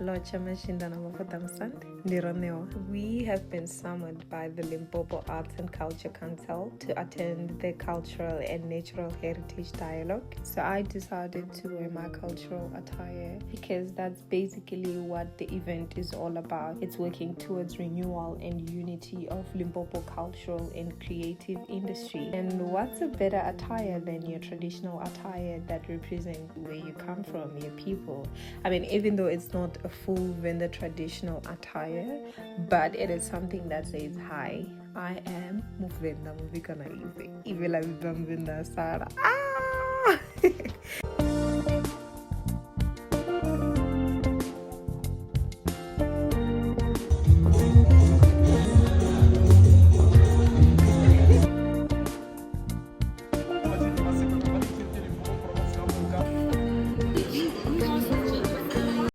Locha Mashindana Mafadamsand, Ndironeo. We have been summoned by the Limpopo Arts and Culture Council to attend the Cultural and Natural Heritage Dialogue. So I decided to wear my cultural attire because that's basically what the event is all about. It's working towards renewal and unity of Limpopo cultural and creative industry. And what's a better attire than your traditional attire that represents where you come from, your people? I mean, even though it's not a full vendor traditional attire, but it is something that says, hi, I am Muvenda Muvikana Ive. Ivela Vivamvinda Sara. Ah!